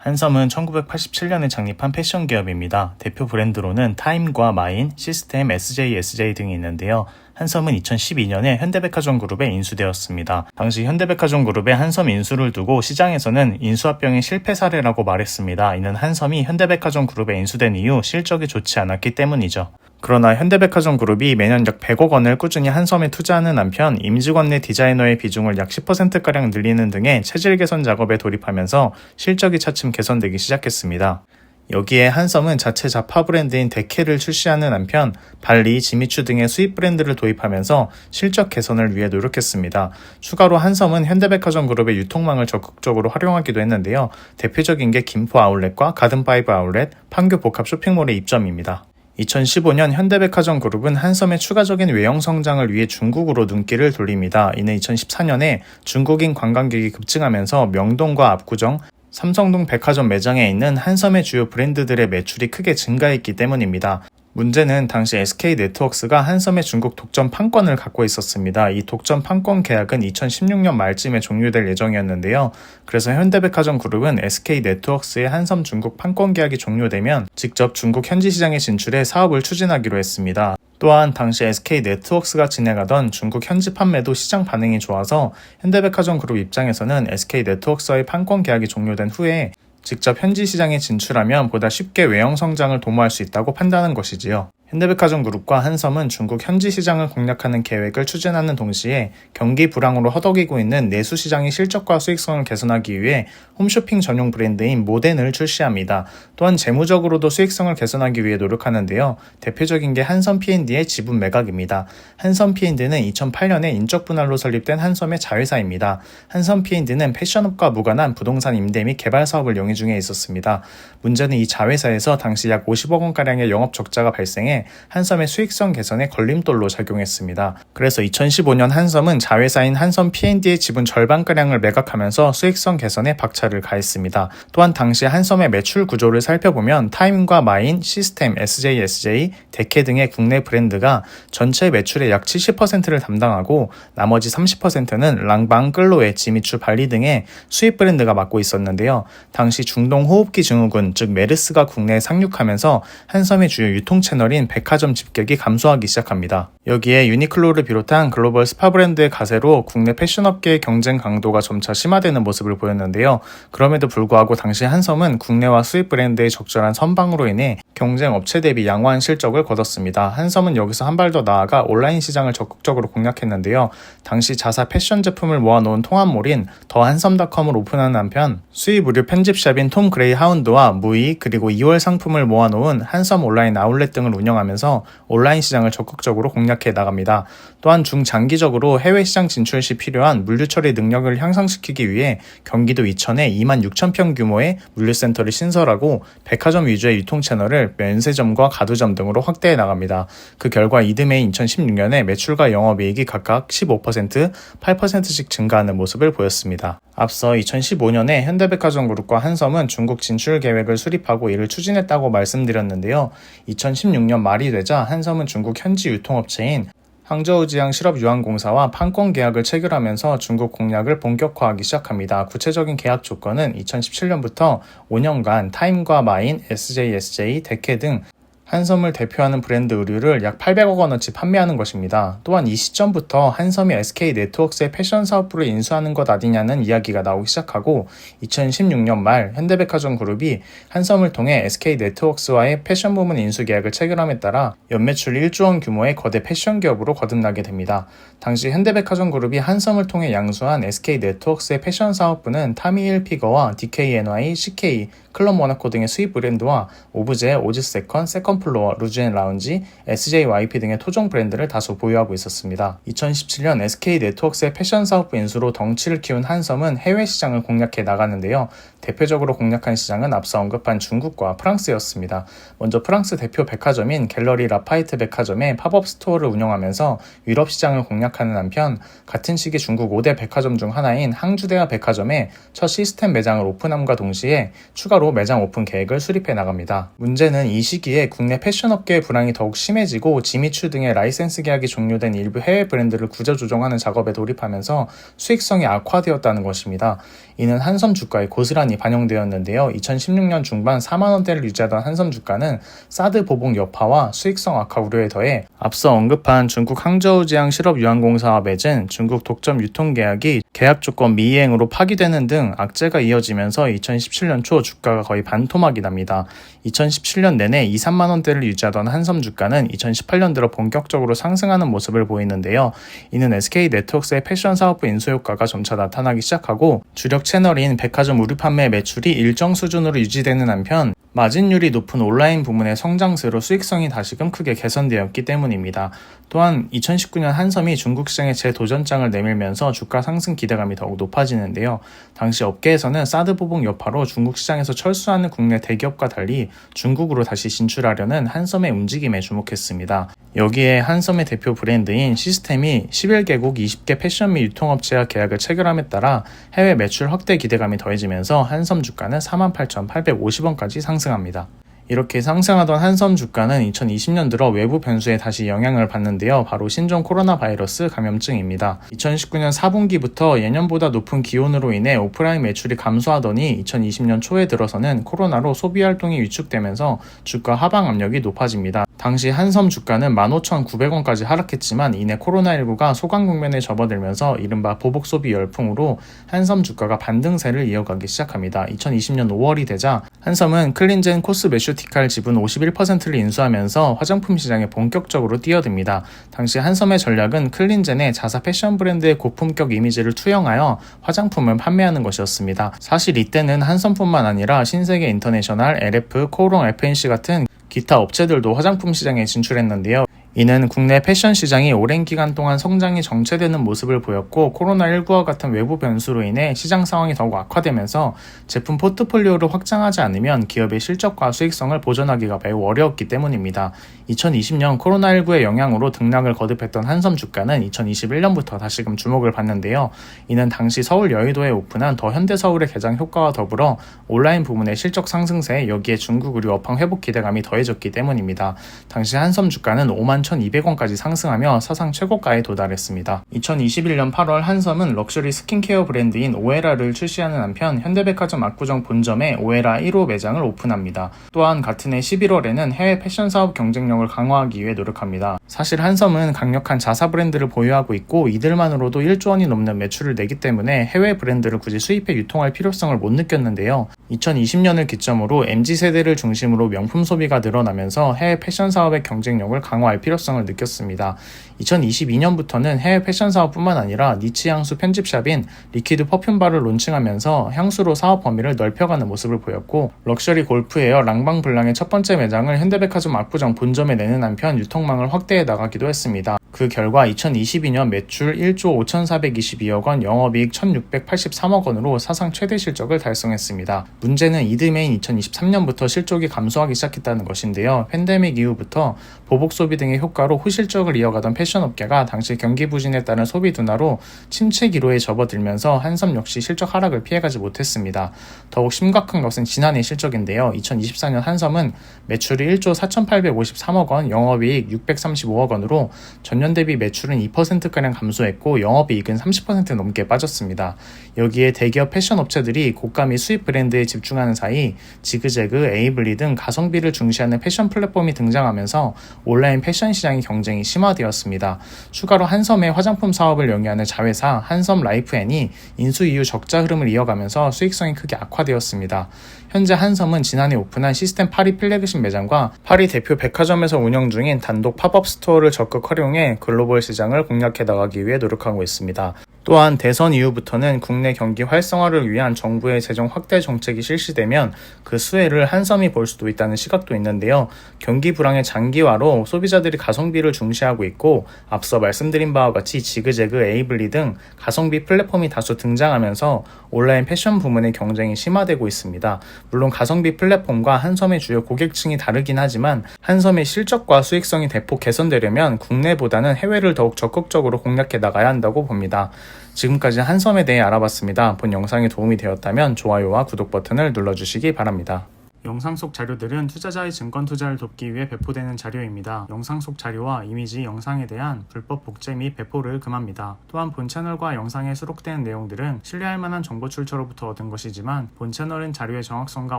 한섬은 1987년에 창립한 패션 기업입니다. 대표 브랜드로는 타임과 마인, 시스템, SJ 등이 있는데요. 한섬은 2012년에 현대백화점 그룹에 인수되었습니다. 당시 현대백화점 그룹의 한섬 인수를 두고 시장에서는 인수합병의 실패 사례라고 말했습니다. 이는 한섬이 현대백화점 그룹에 인수된 이후 실적이 좋지 않았기 때문이죠. 그러나 현대백화점 그룹이 매년 약 100억 원을 꾸준히 한섬에 투자하는 한편 임직원 내 디자이너의 비중을 약 10%가량 늘리는 등의 체질 개선 작업에 돌입하면서 실적이 차츰 개선되기 시작했습니다. 여기에 한섬은 자체 자파 브랜드인 데케를 출시하는 한편 발리, 지미추 등의 수입 브랜드를 도입하면서 실적 개선을 위해 노력했습니다. 추가로 한섬은 현대백화점 그룹의 유통망을 적극적으로 활용하기도 했는데요. 대표적인 게 김포 아울렛과 가든파이브 아울렛, 판교 복합 쇼핑몰의 입점입니다. 2015년 현대백화점 그룹은 한섬의 추가적인 외형 성장을 위해 중국으로 눈길을 돌립니다. 이는 2014년에 중국인 관광객이 급증하면서 명동과 압구정, 삼성동 백화점 매장에 있는 한섬의 주요 브랜드들의 매출이 크게 증가했기 때문입니다. 문제는 당시 SK네트워크스가 한섬의 중국 독점 판권을 갖고 있었습니다. 이 독점 판권 계약은 2016년 말쯤에 종료될 예정이었는데요. 그래서 현대백화점 그룹은 SK네트워크스의 한섬 중국 판권 계약이 종료되면 직접 중국 현지 시장에 진출해 사업을 추진하기로 했습니다. 또한 당시 SK네트워크스가 진행하던 중국 현지 판매도 시장 반응이 좋아서 현대백화점 그룹 입장에서는 SK네트워크스와의 판권 계약이 종료된 후에 직접 현지 시장에 진출하면 보다 쉽게 외형 성장을 도모할 수 있다고 판단한 것이지요. 현대백화점 그룹과 한섬은 중국 현지 시장을 공략하는 계획을 추진하는 동시에 경기 불황으로 허덕이고 있는 내수 시장의 실적과 수익성을 개선하기 위해 홈쇼핑 전용 브랜드인 모덴을 출시합니다. 또한 재무적으로도 수익성을 개선하기 위해 노력하는데요. 대표적인 게 한섬 P&D의 지분 매각입니다. 한섬 P&D는 2008년에 인적 분할로 설립된 한섬의 자회사입니다. 한섬 P&D는 패션업과 무관한 부동산 임대 및 개발 사업을 영위 중에 있었습니다. 문제는 이 자회사에서 당시 약 50억 원가량의 영업 적자가 발생해 한섬의 수익성 개선에 걸림돌로 작용했습니다. 그래서 2015년 한섬은 자회사인 한섬 P&D의 지분 절반가량을 매각하면서 수익성 개선에 박차를 가했습니다. 또한 당시 한섬의 매출 구조를 살펴보면 타임과 마인, 시스템, SJ, 데케 등의 국내 브랜드가 전체 매출의 약 70%를 담당하고 나머지 30%는 랑방, 끌로에, 지미추, 발리 등의 수입 브랜드가 맡고 있었는데요. 당시 중동 호흡기 증후군, 즉 메르스가 국내에 상륙하면서 한섬의 주요 유통 채널인 백화점 집객이 감소하기 시작합니다. 여기에 유니클로를 비롯한 글로벌 스파 브랜드의 가세로 국내 패션업계의 경쟁 강도가 점차 심화되는 모습을 보였는데요. 그럼에도 불구하고 당시 한섬은 국내와 수입 브랜드의 적절한 선방으로 인해 경쟁 업체 대비 양호한 실적을 거뒀습니다. 한섬은 여기서 한 발 더 나아가 온라인 시장을 적극적으로 공략했는데요. 당시 자사 패션 제품을 모아놓은 통합몰인 더한섬닷컴을 오픈하는 한편 수입 의류 편집샵인 톰 그레이 하운드와 무이 그리고 2월 상품을 모아놓은 한섬 온라인 아울렛 등을 운영하면서 온라인 시장을 적극적으로 공략해 나갑니다. 또한 중장기적으로 해외 시장 진출 시 필요한 물류 처리 능력을 향상시키기 위해 경기도 이천에 26,000평 규모의 물류센터를 신설하고 백화점 위주의 유통 채널을 면세점과 가두점 등으로 확대해 나갑니다. 그 결과 이듬해인 2016년에 매출과 영업이익이 각각 15%, 8%씩 증가하는 모습을 보였습니다. 앞서 2015년에 현대백화점 그룹과 한섬은 중국 진출 계획을 수립하고 이를 추진했다고 말씀드렸는데요. 2016년 말이 되자 한섬은 중국 현지 유통업체인 항저우지향 실업유한공사와 판권 계약을 체결하면서 중국 공략을 본격화하기 시작합니다. 구체적인 계약 조건은 2017년부터 5년간 타임과 마인, SJ, 데케 등 한섬을 대표하는 브랜드 의류를 약 800억 원어치 판매하는 것입니다. 또한 이 시점부터 한섬이 SK네트워크스의 패션 사업부를 인수하는 것 아니냐는 이야기가 나오기 시작하고 2016년 말 현대백화점 그룹이 한섬을 통해 SK네트워크스와의 패션 부문 인수 계약을 체결함에 따라 연매출 1조 원 규모의 거대 패션 기업으로 거듭나게 됩니다. 당시 현대백화점 그룹이 한섬을 통해 양수한 SK네트워크스의 패션 사업부는 타미 힐피거와 DKNY, CK, 클럽 모나코 등의 수입 브랜드와 오브제, 오즈세컨, 세컨플로어, 루즈앤라운지, SJYP 등의 토종 브랜드를 다수 보유하고 있었습니다. 2017년 SK네트워크스의 패션 사업부 인수로 덩치를 키운 한섬은 해외 시장을 공략해 나가는데요. 대표적으로 공략한 시장은 앞서 언급한 중국과 프랑스였습니다. 먼저 프랑스 대표 백화점인 갤러리 라파이트 백화점의 팝업 스토어를 운영하면서 유럽 시장을 공략하는 한편 같은 시기 중국 5대 백화점 중 하나인 항주대하 백화점에 첫 시스템 매장을 오픈함과 동시에 추가로 매장 오픈 계획을 수립해 나갑니다. 문제는 이 시기에 국내 국내 패션업계의 불황이 더욱 심해지고 지미추 등의 라이센스 계약이 종료된 일부 해외 브랜드를 구조조정하는 작업에 돌입하면서 수익성이 악화되었다는 것입니다. 이는 한섬 주가에 고스란히 반영되었는데요. 2016년 중반 4만원대를 유지하던 한섬 주가는 사드 보복 여파와 수익성 악화 우려에 더해 앞서 언급한 중국 항저우지항 실업유한공사와 맺은 중국 독점 유통계약이 계약 조건 미이행으로 파기되는 등 악재가 이어지면서 2017년 초 주가가 거의 반토막이 납니다. 2017년 내내 2, 3만원대를 유지하던 한섬 주가는 2018년 들어 본격적으로 상승하는 모습을 보이는데요. 이는 SK네트워크스의 패션 사업부 인수 효과가 점차 나타나기 시작하고 주력 채널인 백화점 우류 판매 매출이 일정 수준으로 유지되는 한편 마진율이 높은 온라인 부문의 성장세로 수익성이 다시금 크게 개선되었기 때문입니다. 또한 2019년 한섬이 중국 시장에 재도전장을 내밀면서 주가 상승 기대감이 더욱 높아지는데요. 당시 업계에서는 사드 보복 여파로 중국 시장에서 철수하는 국내 대기업과 달리 중국으로 다시 진출하려는 한섬의 움직임에 주목했습니다. 여기에 한섬의 대표 브랜드인 시스템이 11개국 20개 패션 및 유통업체와 계약을 체결함에 따라 해외 매출 확대 기대감이 더해지면서 한섬 주가는 48,850원까지 상승합니다. 이렇게 상승하던 한섬 주가는 2020년 들어 외부 변수에 다시 영향을 받는데요. 바로 신종 코로나 바이러스 감염증입니다. 2019년 4분기부터 예년보다 높은 기온으로 인해 오프라인 매출이 감소하더니 2020년 초에 들어서는 코로나로 소비활동이 위축되면서 주가 하방 압력이 높아집니다. 당시 한섬 주가는 15,900원까지 하락했지만 이내 코로나19가 소강 국면에 접어들면서 이른바 보복 소비 열풍으로 한섬 주가가 반등세를 이어가기 시작합니다. 2020년 5월이 되자 한섬은 클린젠 코스메슈티칼 지분 51%를 인수하면서 화장품 시장에 본격적으로 뛰어듭니다. 당시 한섬의 전략은 클린젠의 자사 패션 브랜드의 고품격 이미지를 투영하여 화장품을 판매하는 것이었습니다. 사실 이때는 한섬뿐만 아니라 신세계 인터내셔널, LF, 코오롱 FNC 같은 기타 업체들도 화장품 시장에 진출했는데요. 이는 국내 패션 시장이 오랜 기간 동안 성장이 정체되는 모습을 보였고 코로나19와 같은 외부 변수로 인해 시장 상황이 더욱 악화되면서 제품 포트폴리오를 확장하지 않으면 기업의 실적과 수익성을 보존하기가 매우 어려웠기 때문입니다. 2020년 코로나19의 영향으로 등락을 거듭했던 한섬 주가는 2021년부터 다시금 주목을 받는데요. 이는 당시 서울 여의도에 오픈한 더 현대서울의 개장 효과와 더불어 온라인 부문의 실적 상승세에 여기에 중국 의류 업황 회복 기대감이 더해졌기 때문입니다. 당시 한섬 주가는 51,200원까지 상승하며 사상 최고가에 도달했습니다. 2021년 8월 한섬은 럭셔리 스킨케어 브랜드인 오에라를 출시하는 한편 현대백화점 압구정 본점에 오에라 1호 매장을 오픈합니다. 또한 같은 해 11월에는 해외 패션 사업 경쟁력을 강화하기 위해 노력합니다. 사실 한섬은 강력한 자사 브랜드를 보유하고 있고 이들만으로도 1조 원이 넘는 매출을 내기 때문에 해외 브랜드를 굳이 수입해 유통할 필요성을 못 느꼈는데요. 2020년을 기점으로 MZ세대를 중심으로 명품 소비가 늘어나면서 해외 패션 사업의 경쟁력을 강화할 필요성을 느꼈습니다. 2022년부터는 해외 패션 사업뿐만 아니라 니치 향수 편집샵인 리퀴드 퍼퓸바를 론칭하면서 향수로 사업 범위를 넓혀가는 모습을 보였고 럭셔리 골프웨어 랑방블랑의 첫 번째 매장을 현대백화점 압구정 본점에 내는 한편 유통망을 확대해 나가기도 했습니다. 그 결과 2022년 매출 1조 5,422억 원, 영업이익 1,683억 원으로 사상 최대 실적을 달성했습니다. 문제는 이듬해인 2023년부터 실적이 감소하기 시작했다는 것인데요. 팬데믹 이후부터 보복 소비 등의 효과로 후실적을 이어가던 패션업계가 당시 경기 부진에 따른 소비 둔화로 침체 기로에 접어들면서 한섬 역시 실적 하락을 피해가지 못했습니다. 더욱 심각한 것은 지난해 실적인데요. 2024년 한섬은 매출이 1조 4,853억 원, 영업이익 635억 원으로 전년 대비 매출은 2%가량 감소했고 영업이익은 30% 넘게 빠졌습니다. 여기에 대기업 패션 업체들이 고가 및 수입 브랜드에 집중하는 사이 지그재그, 에이블리 등 가성비를 중시하는 패션 플랫폼이 등장하면서 온라인 패션 시장의 경쟁이 심화되었습니다. 추가로 한섬의 화장품 사업을 영위하는 자회사 한섬 라이프앤이 인수 이후 적자 흐름을 이어가면서 수익성이 크게 악화되었습니다. 현재 한섬은 지난해 오픈한 시스템 파리 플래그십 매장과 파리 대표 백화점에서 운영 중인 단독 팝업 스토어를 적극 활용해 글로벌 시장을 공략해 나가기 위해 노력하고 있습니다. 또한 대선 이후부터는 국내 경기 활성화를 위한 정부의 재정 확대 정책이 실시되면 그 수혜를 한섬이 볼 수도 있다는 시각도 있는데요. 경기 불황의 장기화로 소비자들이 가성비를 중시하고 있고 앞서 말씀드린 바와 같이 지그재그, 에이블리 등 가성비 플랫폼이 다수 등장하면서 온라인 패션 부문의 경쟁이 심화되고 있습니다. 물론 가성비 플랫폼과 한섬의 주요 고객층이 다르긴 하지만 한섬의 실적과 수익성이 대폭 개선되려면 국내보다는 해외를 더욱 적극적으로 공략해 나가야 한다고 봅니다. 지금까지 한섬에 대해 알아봤습니다. 본 영상이 도움이 되었다면 좋아요와 구독 버튼을 눌러주시기 바랍니다. 영상 속 자료들은 투자자의 증권 투자를 돕기 위해 배포되는 자료입니다. 영상 속 자료와 이미지, 영상에 대한 불법 복제 및 배포를 금합니다. 또한 본 채널과 영상에 수록된 내용들은 신뢰할 만한 정보 출처로부터 얻은 것이지만 본 채널은 자료의 정확성과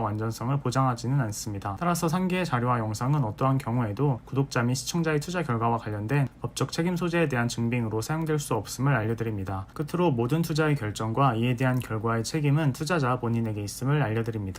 완전성을 보장하지는 않습니다. 따라서 상기의 자료와 영상은 어떠한 경우에도 구독자 및 시청자의 투자 결과와 관련된 법적 책임 소재에 대한 증빙으로 사용될 수 없음을 알려드립니다. 끝으로 모든 투자의 결정과 이에 대한 결과의 책임은 투자자 본인에게 있음을 알려드립니다.